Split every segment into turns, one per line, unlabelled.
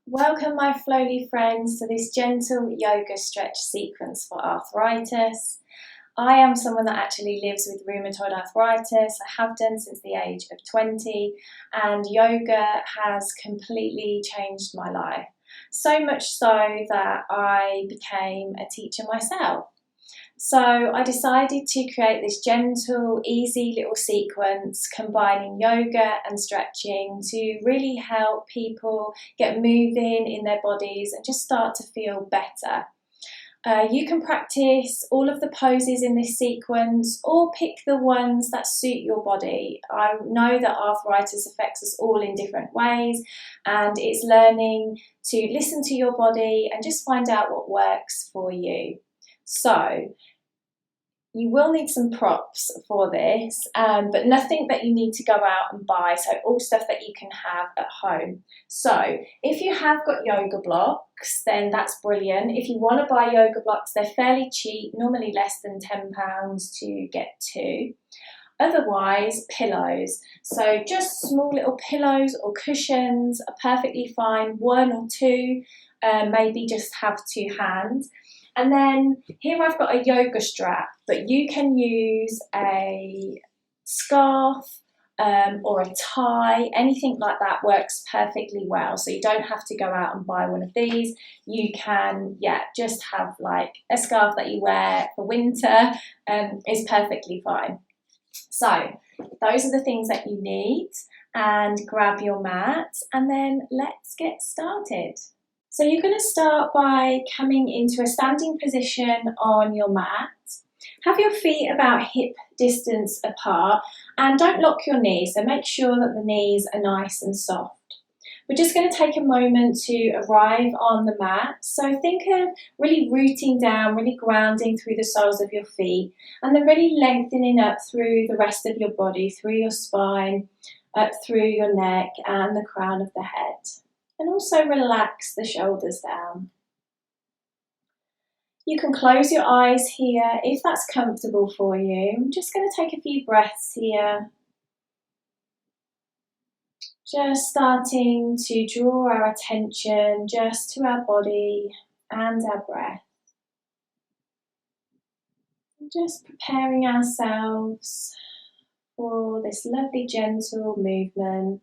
Welcome my Flowly friends to this gentle yoga stretch sequence for arthritis. I am someone that actually lives with rheumatoid arthritis. I have done since the age of 20, and yoga has completely changed my life. So much so that I became a teacher myself. So I decided to create this gentle, easy little sequence combining yoga and stretching to really help people get moving in their bodies and just start to feel better. You can practice all of the poses in this sequence or pick the ones that suit your body. I know that arthritis affects us all in different ways, and it's learning to listen to your body and just find out what works for you. So you will need some props for this, but nothing that you need to go out and buy, so all stuff that you can have at home. So if you have got yoga blocks, then that's brilliant. If you want to buy yoga blocks, they're fairly cheap, normally less than £10 to get two. Otherwise, pillows. So just small little pillows or cushions are perfectly fine, one or two, maybe just have two hands. And then here I've got a yoga strap, but you can use a scarf or a tie, anything like that works perfectly well. So you don't have to go out and buy one of these. You can, just have like a scarf that you wear for winter is perfectly fine. So those are the things that you need, and grab your mat and then let's get started. So you're going to start by coming into a standing position on your mat. Have your feet about hip distance apart and don't lock your knees, so make sure that the knees are nice and soft. We're just going to take a moment to arrive on the mat. So think of really rooting down, really grounding through the soles of your feet, and then really lengthening up through the rest of your body, through your spine, up through your neck and the crown of the head. And also relax the shoulders down. You can close your eyes here if that's comfortable for you. I'm just going to take a few breaths here. Just starting to draw our attention just to our body and our breath. Just preparing ourselves for this lovely gentle movement.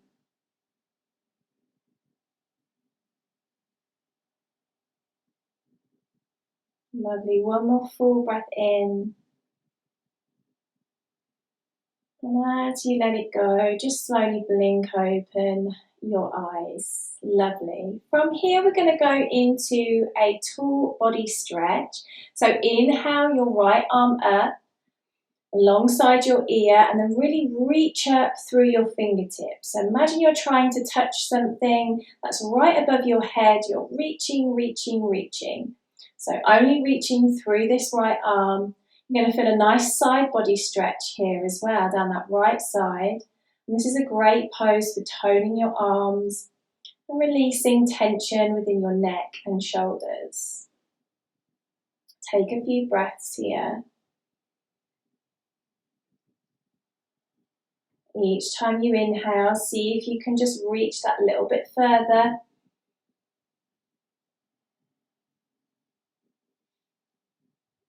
Lovely, one more full breath in. And as you let it go, just slowly blink open your eyes. Lovely. From here, we're going to go into a tall body stretch. So inhale your right arm up alongside your ear and then really reach up through your fingertips. So imagine you're trying to touch something that's right above your head. You're reaching, reaching, reaching. So only reaching through this right arm. You're going to feel a nice side body stretch here as well, down that right side. And this is a great pose for toning your arms and releasing tension within your neck and shoulders. Take a few breaths here. Each time you inhale, see if you can just reach that little bit further.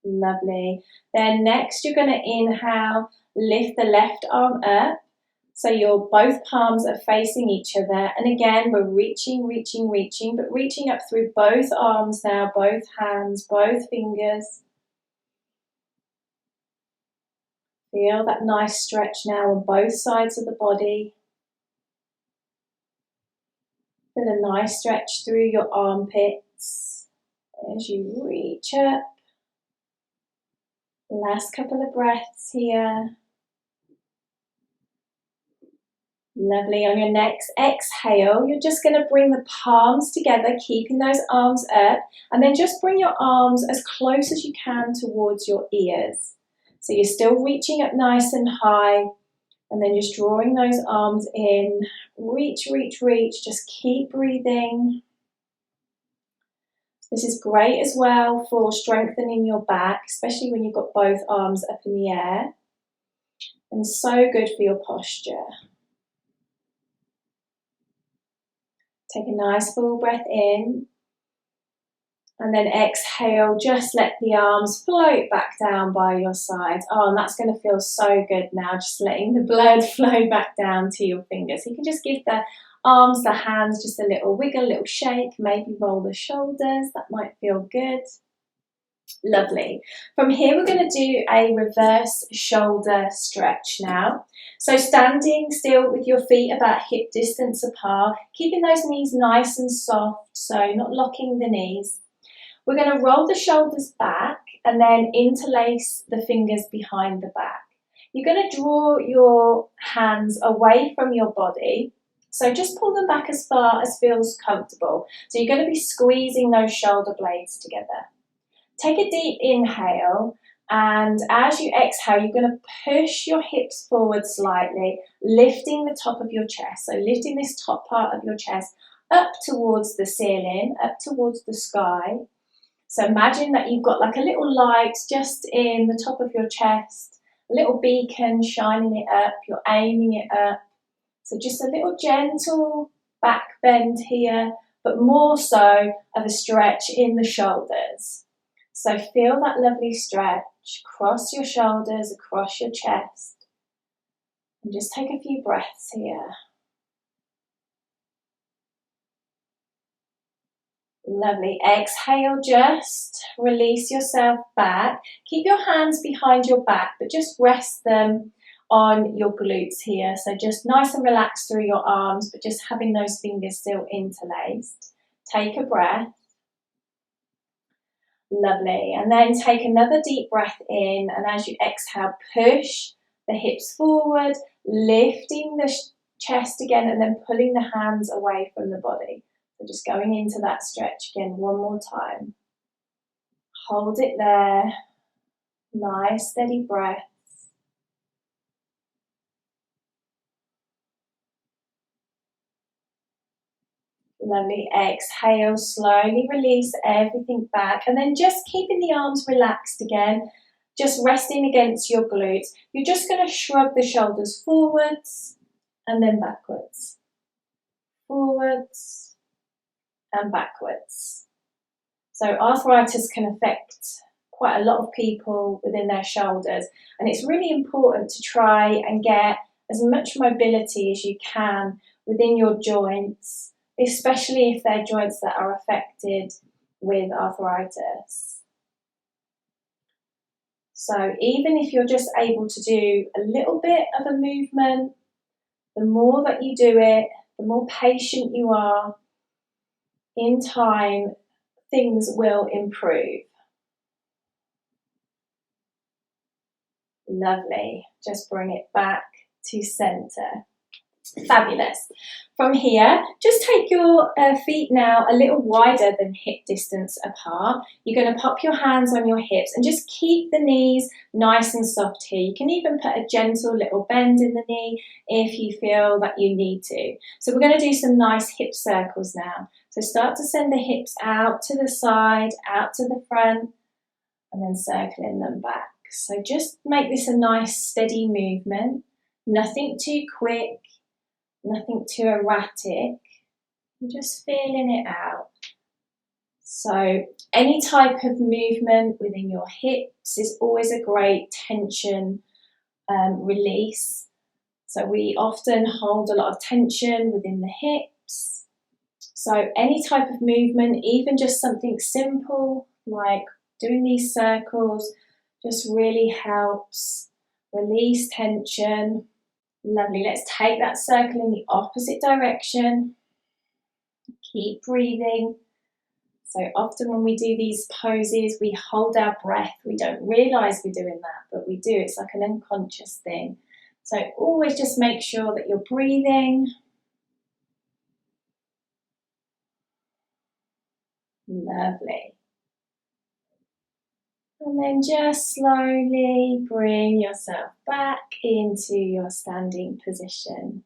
Lovely. Then next you're going to inhale, lift the left arm up. So your both palms are facing each other. And again, we're reaching, reaching, reaching, but reaching up through both arms now, both hands, both fingers. Feel that nice stretch now on both sides of the body. Feel a nice stretch through your armpits as you reach up. Last couple of breaths here. Lovely. On your next exhale, you're just going to bring the palms together, keeping those arms up, and then just bring your arms as close as you can towards your ears. So you're still reaching up nice and high, and then just drawing those arms in. Reach, reach, reach. Just keep breathing. This is great as well for strengthening your back, especially when you've got both arms up in the air. And so good for your posture. Take a nice full breath in. And then exhale, just let the arms float back down by your sides. Oh, and that's going to feel so good now, just letting the blood flow back down to your fingers. You can just give the arms, the hands, just a little wiggle, a little shake, maybe roll the shoulders. That might feel good. Lovely. From here, we're going to do a reverse shoulder stretch now. So standing still with your feet about hip distance apart, keeping those knees nice and soft, so not locking the knees. We're going to roll the shoulders back and then interlace the fingers behind the back. You're going to draw your hands away from your body. So just pull them back as far as feels comfortable. So you're going to be squeezing those shoulder blades together. Take a deep inhale, and as you exhale, you're going to push your hips forward slightly, lifting the top of your chest. So lifting this top part of your chest up towards the ceiling, up towards the sky. So imagine that you've got like a little light just in the top of your chest, a little beacon shining it up, you're aiming it up. So just a little gentle back bend here, but more so of a stretch in the shoulders. So feel that lovely stretch, cross your shoulders, across your chest. And just take a few breaths here. Lovely. Exhale, just release yourself back. Keep your hands behind your back, but just rest them on your glutes here. So just nice and relaxed through your arms, but just having those fingers still interlaced. Take a breath. Lovely. And then take another deep breath in, and as you exhale, push the hips forward, lifting the chest again, and then pulling the hands away from the body. So just going into that stretch again one more time. Hold it there. Nice, steady breaths. Lovely. Exhale, slowly release everything back, and then just keeping the arms relaxed again, just resting against your glutes. You're just going to shrug the shoulders forwards and then backwards. Forwards and backwards. So arthritis can affect quite a lot of people within their shoulders, and it's really important to try and get as much mobility as you can within your joints, especially if they're joints that are affected with arthritis. So even if you're just able to do a little bit of a movement, the more that you do it, the more patient you are, in time, things will improve. Lovely. Just bring it back to center. Fabulous. From here, just take your feet now a little wider than hip distance apart. You're going to pop your hands on your hips and just keep the knees nice and soft here. You can even put a gentle little bend in the knee if you feel that you need to. So we're going to do some nice hip circles now. So start to send the hips out to the side, out to the front, and then circling them back. So just make this a nice steady movement. Nothing too quick. Nothing too erratic, you're just feeling it out. So any type of movement within your hips is always a great tension release. So we often hold a lot of tension within the hips. So any type of movement, even just something simple like doing these circles, just really helps release tension. Lovely. Let's take that circle in the opposite direction. Keep breathing. So often when we do these poses, we hold our breath. We don't realise we're doing that, but we do. It's like an unconscious thing. So always just make sure that you're breathing. Lovely. And then just slowly bring yourself back into your standing position.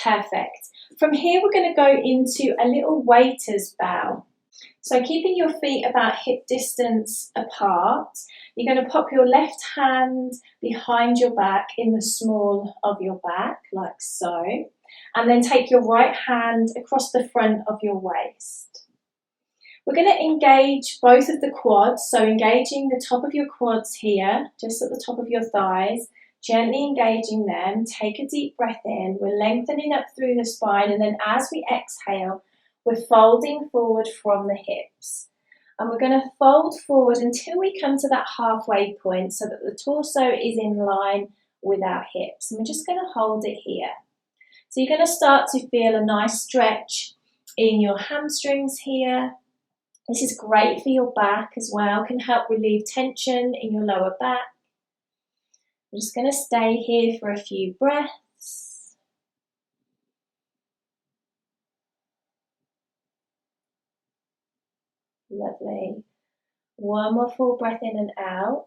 Perfect. From here, we're going to go into a little waiter's bow. So keeping your feet about hip distance apart, you're going to pop your left hand behind your back in the small of your back, like so. And then take your right hand across the front of your waist. We're going to engage both of the quads, so engaging the top of your quads here, just at the top of your thighs, gently engaging them. Take a deep breath in. We're lengthening up through the spine, and then as we exhale, we're folding forward from the hips. And we're going to fold forward until we come to that halfway point so that the torso is in line with our hips. And we're just going to hold it here. So you're going to start to feel a nice stretch in your hamstrings here. This is great for your back as well, can help relieve tension in your lower back. I'm just going to stay here for a few breaths. Lovely. One more full breath in and out.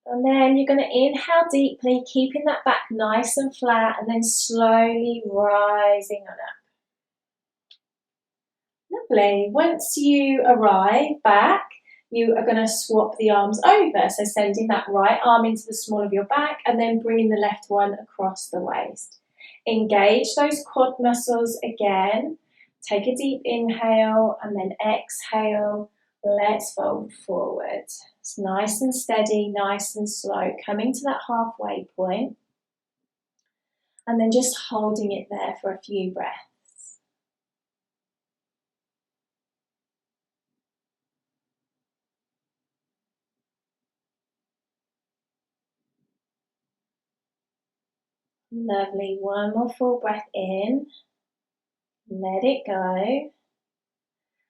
And then you're going to inhale deeply, keeping that back nice and flat, and then slowly rising on up. Lovely. Once you arrive back, you are going to swap the arms over. So sending that right arm into the small of your back and then bringing the left one across the waist. Engage those quad muscles again. Take a deep inhale and then exhale. Let's fold forward. It's nice and steady, nice and slow. Coming to that halfway point. And then just holding it there for a few breaths. Lovely. One more full breath in. Let it go.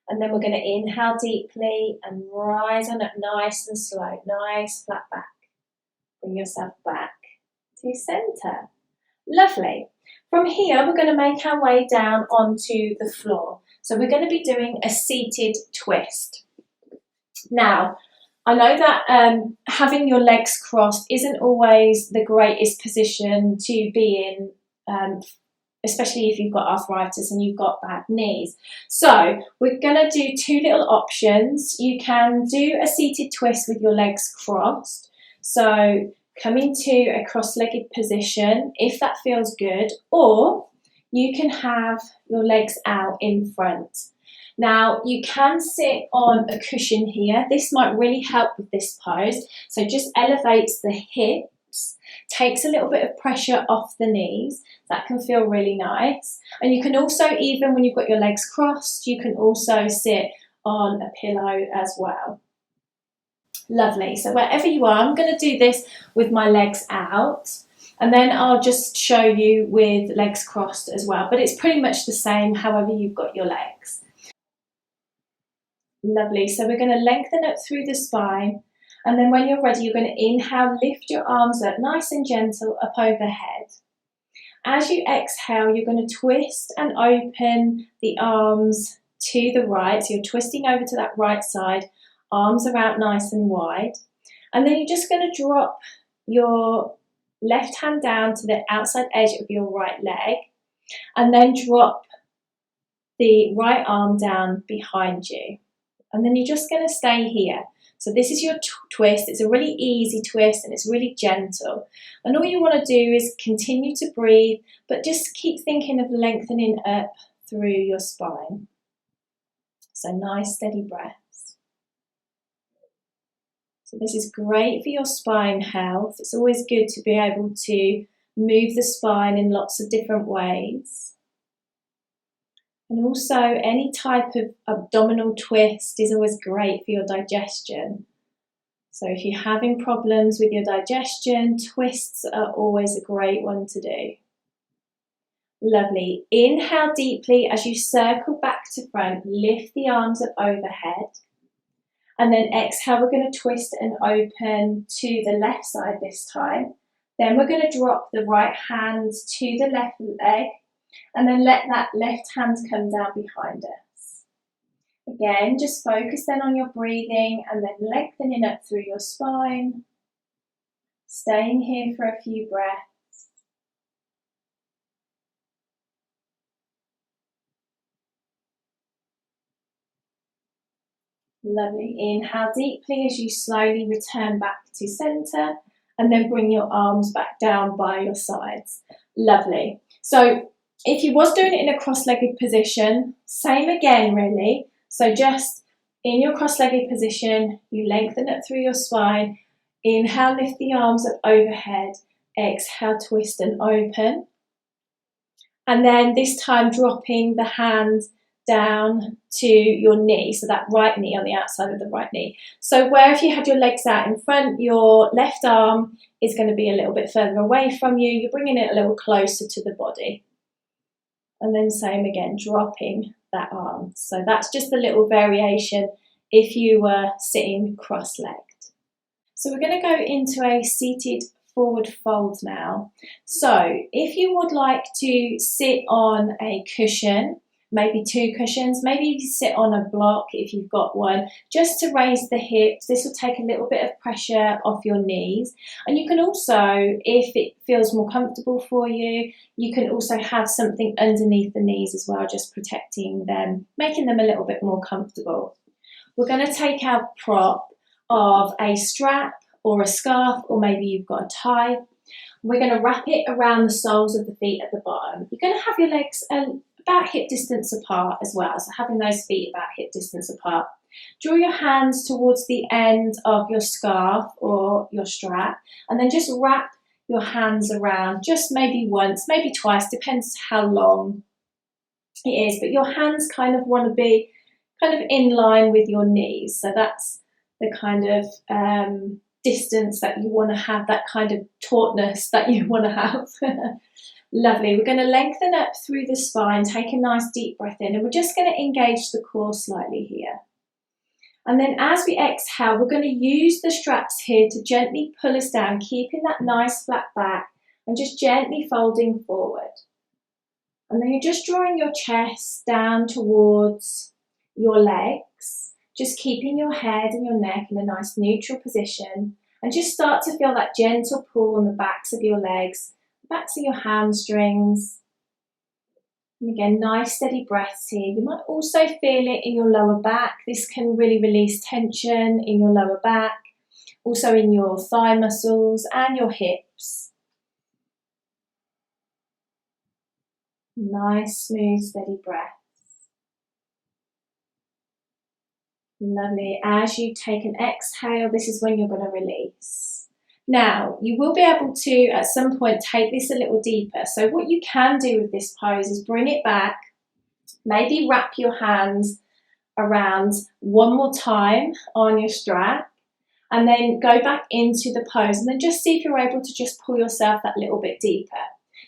And then we're going to inhale deeply and rise on up nice and slow. Nice flat back. Bring yourself back to centre. Lovely. From here, we're going to make our way down onto the floor. So we're going to be doing a seated twist. Now, I know that having your legs crossed isn't always the greatest position to be in, especially if you've got arthritis and you've got bad knees. So we're going to do two little options. You can do a seated twist with your legs crossed. So coming to a cross-legged position, if that feels good, or you can have your legs out in front. Now, you can sit on a cushion here. This might really help with this pose. So just elevates the hips, takes a little bit of pressure off the knees. That can feel really nice. And you can also, even when you've got your legs crossed, you can also sit on a pillow as well. Lovely. So wherever you are, I'm going to do this with my legs out. And then I'll just show you with legs crossed as well. But it's pretty much the same however you've got your legs. Lovely. So we're going to lengthen up through the spine. And then when you're ready, you're going to inhale, lift your arms up nice and gentle up overhead. As you exhale, you're going to twist and open the arms to the right. So you're twisting over to that right side. Arms are out nice and wide. And then you're just going to drop your left hand down to the outside edge of your right leg. And then drop the right arm down behind you. And then you're just going to stay here. So this is your twist. It's a really easy twist and it's really gentle. And all you want to do is continue to breathe, but just keep thinking of lengthening up through your spine. So nice steady breaths. So this is great for your spine health. It's always good to be able to move the spine in lots of different ways. And also any type of abdominal twist is always great for your digestion. So if you're having problems with your digestion, twists are always a great one to do. Lovely. Inhale deeply as you circle back to front, lift the arms up overhead. And then exhale, we're going to twist and open to the left side this time. Then we're going to drop the right hand to the left leg. And then let that left hand come down behind us. Again, just focus then on your breathing and then lengthening up through your spine. Staying here for a few breaths. Lovely. Inhale deeply as you slowly return back to centre. and then bring your arms back down by your sides. Lovely. So if you was doing it in a cross-legged position, same again really. So just in your cross-legged position, you lengthen it through your spine. Inhale, lift the arms up overhead. Exhale, twist and open. And then this time dropping the hand down to your knee, so that right knee on the outside of the right knee. So where if you had your legs out in front, your left arm is going to be a little bit further away from you. You're bringing it a little closer to the body. And then same again, dropping that arm. So that's just a little variation if you were sitting cross-legged. So we're going to go into a seated forward fold now. So if you would like to sit on a cushion, maybe 2 cushions, maybe you sit on a block if you've got one, just to raise the hips. This will take a little bit of pressure off your knees. And you can also, if it feels more comfortable for you, you can also have something underneath the knees as well, just protecting them, making them a little bit more comfortable. We're going to take our prop of a strap or a scarf, or maybe you've got a tie. We're going to wrap it around the soles of the feet at the bottom. You're going to have your legs about hip distance apart as well, so having those feet about hip distance apart. Draw your hands towards the end of your scarf or your strap, and then just wrap your hands around, just maybe once, maybe twice, depends how long it is, but your hands kind of want to be kind of in line with your knees, so that's the kind of distance that you want to have, that kind of tautness that you want to have. Lovely. We're going to lengthen up through the spine, take a nice deep breath in, and we're just going to engage the core slightly here. And then as we exhale, we're going to use the straps here to gently pull us down, keeping that nice flat back and just gently folding forward. And then you're just drawing your chest down towards your legs, just keeping your head and your neck in a nice neutral position, and just start to feel that gentle pull on the backs of your legs, the backs of your hamstrings. And again, nice steady breaths here. You might also feel it in your lower back. This can really release tension in your lower back, also in your thigh muscles and your hips. Nice, smooth, steady breath. Lovely. As you take an exhale, this is when you're going to release. Now, you will be able to, at some point, take this a little deeper. So what you can do with this pose is bring it back, maybe wrap your hands around one more time on your strap, and then go back into the pose, and then just see if you're able to just pull yourself that little bit deeper.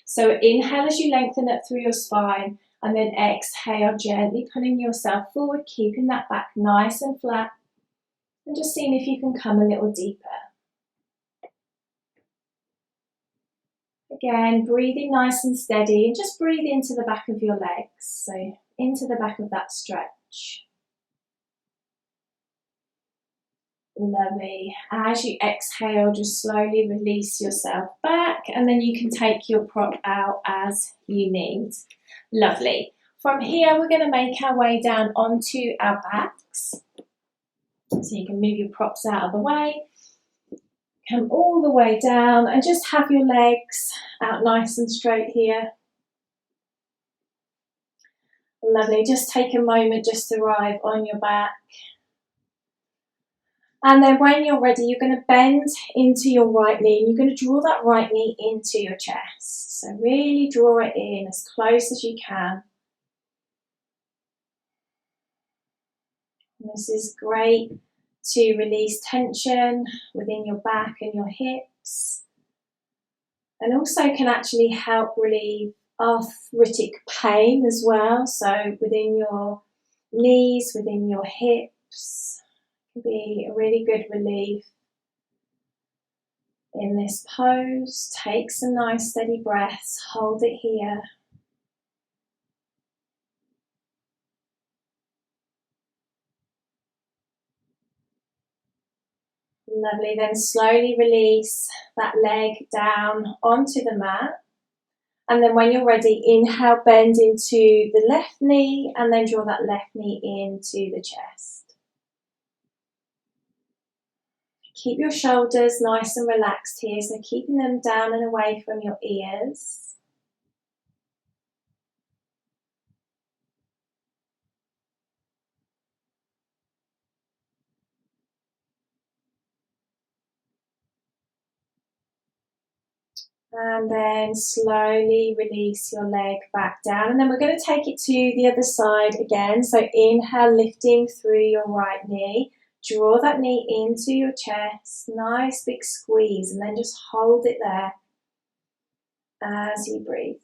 So inhale as you lengthen it through your spine, and then exhale, gently pulling yourself forward, keeping that back nice and flat, and just seeing if you can come a little deeper. Again, breathing nice and steady, and just breathe into the back of your legs, so into the back of that stretch. Lovely. As you exhale, just slowly release yourself back, and then you can take your prop out as you need. Lovely. From here, we're going to make our way down onto our backs. So you can move your props out of the way. Come all the way down and just have your legs out nice and straight here. Lovely. Just take a moment just to arrive on your back. And then when you're ready, you're going to bend into your right knee, and you're going to draw that right knee into your chest. So really draw it in as close as you can. And this is great to release tension within your back and your hips, and also can actually help relieve arthritic pain as well. So within your knees, within your hips, can be a really good relief in this pose. Take some nice steady breaths, hold it here. Lovely, then slowly release that leg down onto the mat. And then when you're ready, inhale, bend into the left knee, and then draw that left knee into the chest. Keep your shoulders nice and relaxed here, so keeping them down and away from your ears. And then slowly release your leg back down. And then we're going to take it to the other side again. So inhale, lifting through your right knee. Draw that knee into your chest. Nice big squeeze. And then just hold it there as you breathe.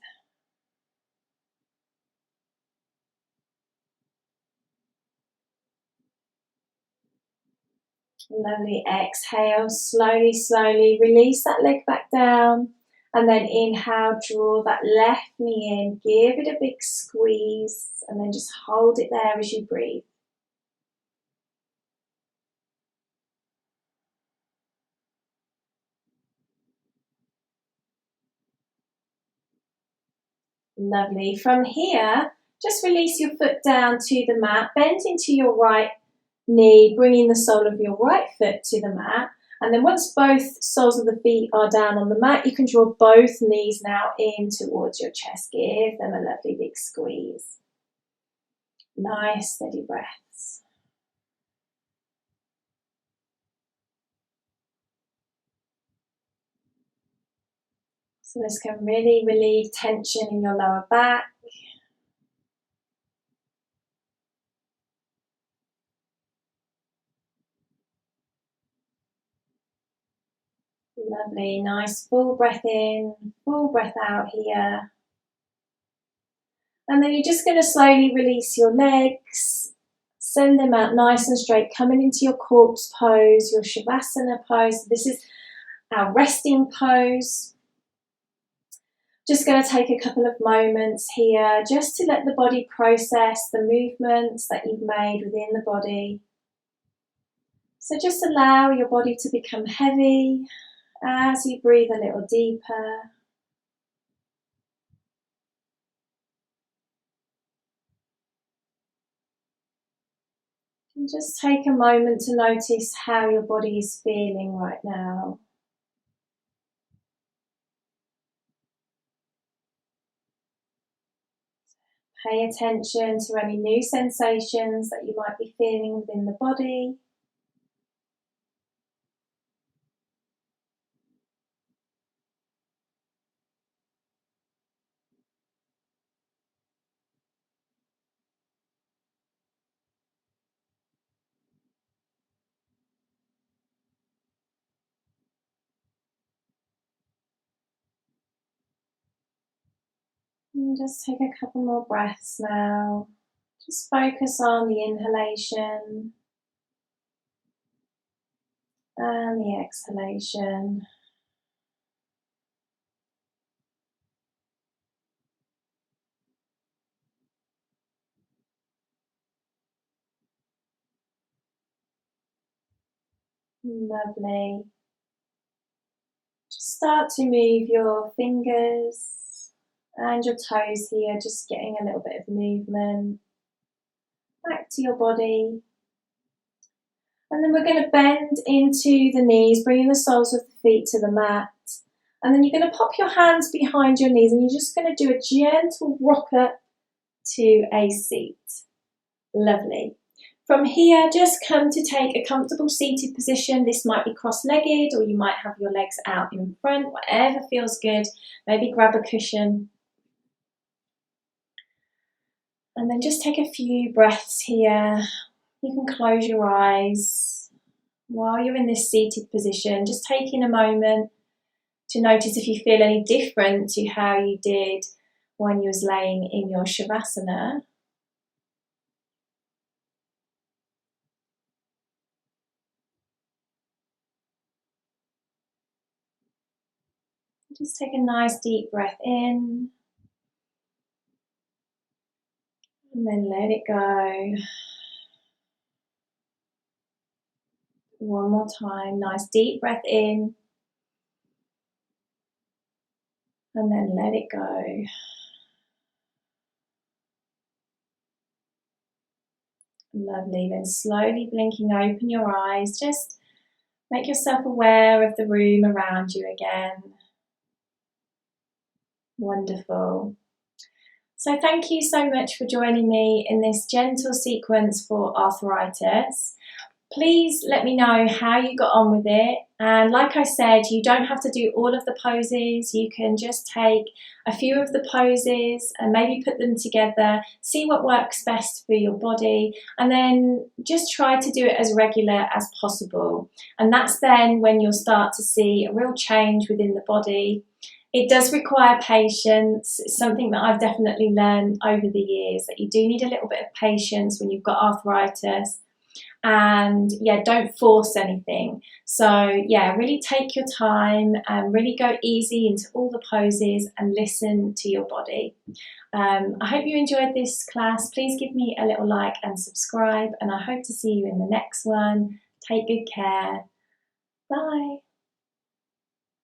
Lovely. Exhale, slowly, slowly release that leg back down. And then inhale, draw that left knee in, give it a big squeeze, and then just hold it there as you breathe. Lovely. From here, just release your foot down to the mat, bend into your right knee, bringing the sole of your right foot to the mat. And then once both soles of the feet are down on the mat, you can draw both knees now in towards your chest. Give them a lovely big squeeze. Nice, steady breaths. So this can really relieve tension in your lower back. Lovely, nice full breath in, full breath out here. And then you're just going to slowly release your legs, send them out nice and straight, coming into your corpse pose, your Shavasana pose. This is our resting pose. Just going to take a couple of moments here just to let the body process the movements that you've made within the body. So just allow your body to become heavy as you breathe a little deeper. And just take a moment to notice how your body is feeling right now. Pay attention to any new sensations that you might be feeling within the body. And just take a couple more breaths now. Just focus on the inhalation and the exhalation. Lovely. Just start to move your fingers and your toes here, just getting a little bit of movement back to your body. And then we're going to bend into the knees, bringing the soles of the feet to the mat. And then you're going to pop your hands behind your knees and you're just going to do a gentle rock up to a seat. Lovely. From here, just come to take a comfortable seated position. This might be cross-legged or you might have your legs out in front, whatever feels good. Maybe grab a cushion. And then just take a few breaths here. You can close your eyes while you're in this seated position, just taking a moment to notice if you feel any different to how you did when you was laying in your Shavasana. Just take a nice deep breath in and then let it go. One more time, nice deep breath in and then let it go. Lovely, then slowly blinking, open your eyes, just Make yourself aware of the room around you again. Wonderful. So thank you so much for joining me in this gentle sequence for arthritis. Please let me know how you got on with it. And like I said, you don't have to do all of the poses. You can just take a few of the poses and maybe put them together, see what works best for your body, and then just try to do it as regular as possible. And that's then when you'll start to see a real change within the body. It does require patience. It's something that I've definitely learned over the years, that you do need a little bit of patience when you've got arthritis. And yeah, don't force anything. So yeah, really take your time and really go easy into all the poses and listen to your body. I hope you enjoyed this class. Please give me a little like and subscribe, and I hope to see you in the next one. Take good care. Bye.